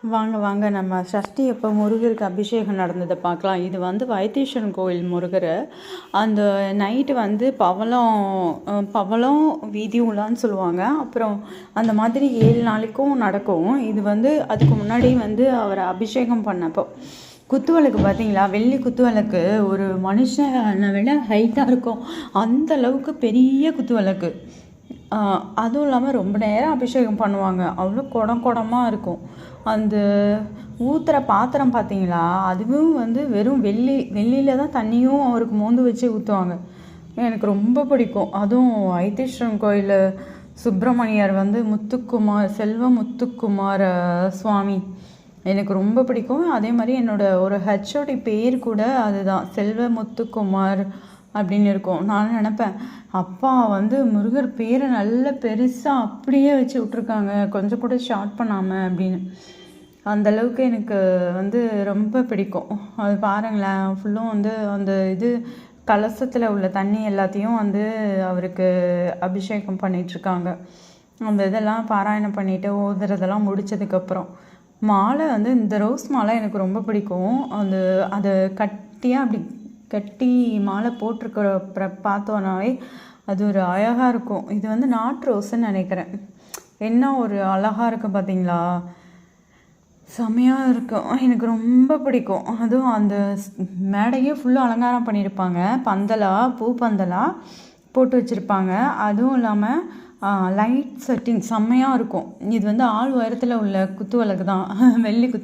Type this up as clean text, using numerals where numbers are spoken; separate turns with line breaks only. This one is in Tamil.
வாங்க வாங்க நம்ம சஷ்டி அப்போ முருகருக்கு அபிஷேகம் நடந்ததை பார்க்கலாம். இது வந்து வைத்தீஸ்வரன் கோயில் முருகர். அந்த நைட்டு வந்து பவளம் வீதி உலான்னு சொல்லுவாங்க. அப்புறம் அந்த மாதிரி 7 நாளைக்கும் நடக்கும். இது வந்து அதுக்கு முன்னாடி வந்து அவரை அபிஷேகம் பண்ணப்போ குத்துவிளக்கு பார்த்தீங்களா, வெள்ளி குத்துவிளக்கு ஒரு மனுஷனை விட ஹைட்டாக இருக்கும். அந்த அளவுக்கு பெரிய குத்துவிளக்கு. அதுவும் இல்லாமல் ரொம்ப நேரம் அபிஷேகம் பண்ணுவாங்க. அவ்வளோ குடமாக இருக்கும். அந்த ஊற்றுற பாத்திரம் பார்த்தீங்களா, அதுவும் வந்து வெறும் வெள்ளியில் தான் தண்ணியும் அவருக்கு மோந்து வச்சு ஊற்றுவாங்க. எனக்கு ரொம்ப பிடிக்கும். அதுவும் வைத்தீஸ்வரன் கோயில் சுப்பிரமணியர் வந்து செல்வ முத்துக்குமார சுவாமி எனக்கு ரொம்ப பிடிக்கும். அதே மாதிரி என்னோடய ஒரு ஹெச்ஓடி பேர் கூட அதுதான், செல்வ முத்துக்குமார் அப்படின்னு இருக்கும். நான் நினப்பேன், அப்பா வந்து முருகர் பேரை நல்ல பெருசாக அப்படியே வச்சு விட்ருக்காங்க, கொஞ்சம் கூட ஷார்ட் பண்ணாமல் அப்படின்னு. அந்தளவுக்கு எனக்கு வந்து ரொம்ப பிடிக்கும். அது பாருங்களேன், ஃபுல்லும் வந்து அந்த கலசத்தில் உள்ள தண்ணி எல்லாத்தையும் வந்து அவருக்கு அபிஷேகம் பண்ணிகிட்ருக்காங்க. அந்த இதெல்லாம் பாராயணம் பண்ணிவிட்டு ஓதுறதெல்லாம் முடித்ததுக்கப்புறம் மாலை வந்து இந்த ரோஸ் மாலை எனக்கு ரொம்ப பிடிக்கும். அதை கட்டியாக அப்படி கட்டி மாலை போட்டிருக்கிற பார்த்தோன்னாவே அது ஒரு அழகாக இருக்கும். இது வந்து நாட்டு ரோஸுன்னு நினைக்கிறேன். என்ன ஒரு அழகாக இருக்குது பார்த்தீங்களா, செமையாக இருக்கும். எனக்கு ரொம்ப பிடிக்கும். அதுவும் அந்த மேடையே ஃபுல்லாக அலங்காரம் பண்ணியிருப்பாங்க. பூ பந்தலாக போட்டு வச்சுருப்பாங்க. அதுவும் இல்லாமல் லைட் செட்டிங் செம்மையாக இருக்கும். இது வந்து ஆள் உயரத்தில் உள்ள குத்துவிளக்கு தான், வெள்ளி